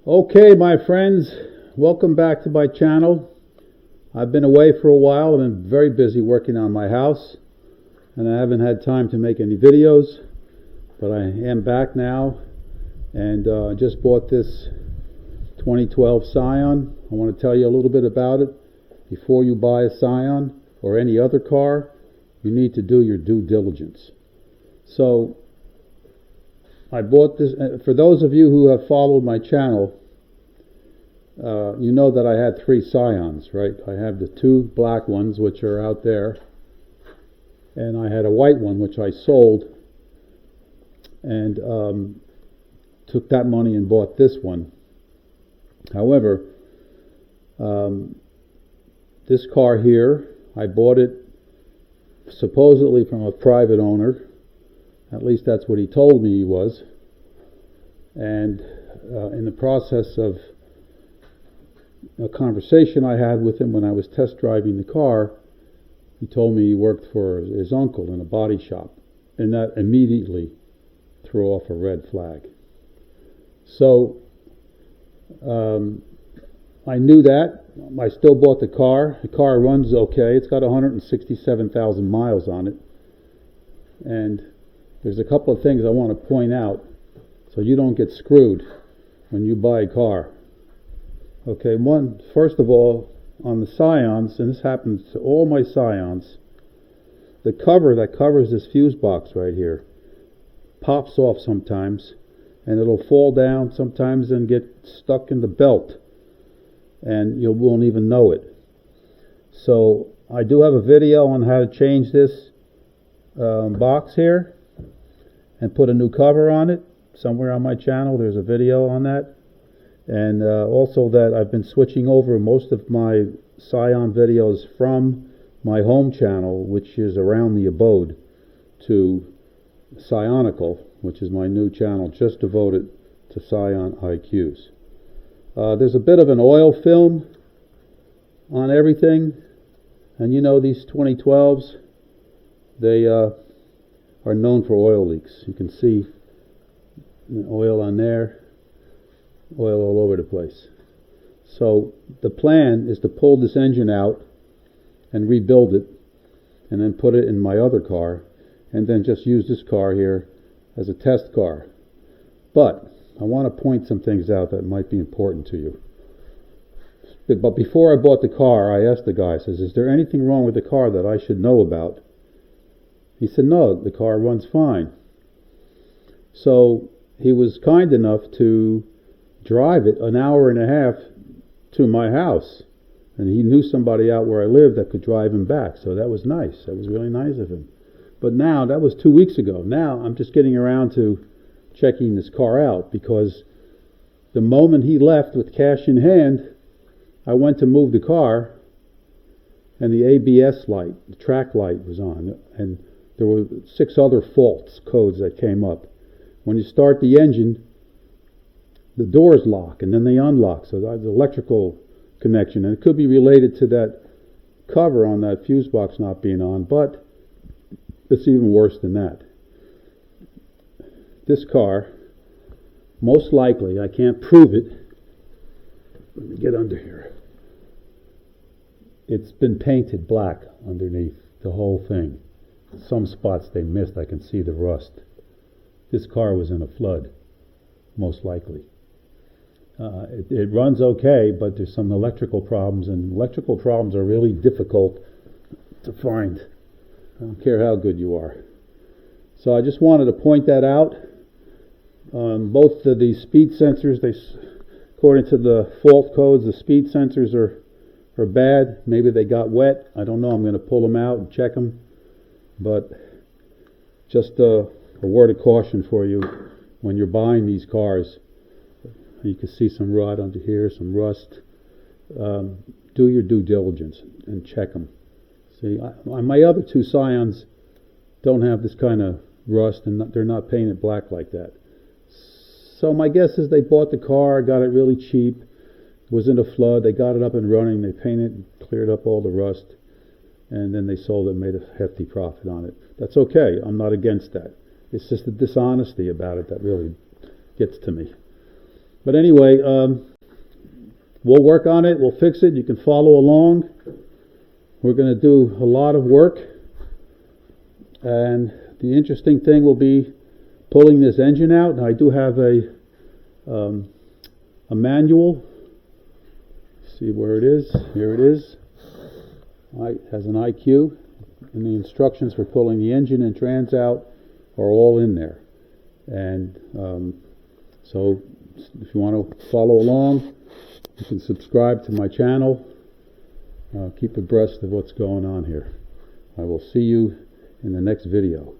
Okay, my friends, welcome back to my channel. I've been away for a while. I've been very busy working on my house, and I haven't had time to make any videos, but I am back now, and I just bought this 2012 Scion. I want to tell you a little bit about it. Before you buy a Scion or any other car, you need to do your due diligence. So I bought this, for those of you who have followed my channel, you know that I had 3 Scions, right? I have the 2 black ones, which are out there, and I had a white one, which I sold, and took that money and bought this one. However, this car here, I bought it supposedly from a private owner. At least that's what he told me he was. And in the process of a conversation I had with him when I was test driving the car, he told me he worked for his uncle in a body shop. And that immediately threw off a red flag. So I knew that. I still bought the car. The car runs okay. It's got 167,000 miles on it. And there's a couple of things I want to point out so you don't get screwed when you buy a car. Okay, first of all, on the Scions, and this happens to all my Scions, the cover that covers this fuse box right here pops off sometimes, and it'll fall down sometimes and get stuck in the belt, and you won't even know it. So I do have a video on how to change this box here and put a new cover on it. Somewhere on my channel there's a video on that. And also that I've been switching over most of my Scion videos from my home channel, which is Around the Abode, to Scionical, which is my new channel just devoted to Scion IQs. There's a bit of an oil film on everything, and you know these 2012s, they are known for oil leaks. You can see the oil on there, oil all over the place. So the plan is to pull this engine out and rebuild it, and then put it in my other car, and then just use this car here as a test car. But I want to point some things out that might be important to you. But before I bought the car, I asked the guy, I says, is there anything wrong with the car that I should know about? He said, no, the car runs fine. So he was kind enough to drive it an hour and a half to my house. And he knew somebody out where I lived that could drive him back. So that was nice. That was really nice of him. But now, that was 2 weeks ago. Now I'm just getting around to checking this car out, because the moment he left with cash in hand, I went to move the car, and the ABS light, the track light, was on, and there were 6 other faults codes that came up. When you start the engine, the doors lock and then they unlock, so that's electrical connection, and it could be related to that cover on that fuse box not being on, but it's even worse than that. This car, most likely, I can't prove it, let me get under here, it's been painted black underneath the whole thing. Some spots they missed, I can see the rust. This car was in a flood, most likely. It runs okay, but there's some electrical problems, and electrical problems are really difficult to find. I don't care how good you are. So I just wanted to point that out. Both of these speed sensors, according to the fault codes, the speed sensors are bad. Maybe they got wet. I don't know. I'm going to pull them out and check them. But just a word of caution for you when you're buying these cars. You can see some rot under here, some rust. Do your due diligence and check them. See, my other 2 Scions don't have this kind of rust, and they're not painted black like that. So my guess is they bought the car, got it really cheap, was in a flood, they got it up and running, they painted, cleared up all the rust, and then they sold it and made a hefty profit on it. That's okay. I'm not against that. It's just the dishonesty about it that really gets to me. But anyway, we'll work on it. We'll fix it. You can follow along. We're going to do a lot of work. And the interesting thing will be pulling this engine out. Now, I do have a manual. See where it is. Here it is. It has an IQ. And the instructions for pulling the engine and trans out are all in there. And so if you want to follow along, you can subscribe to my channel. Keep abreast of what's going on here. I will see you in the next video.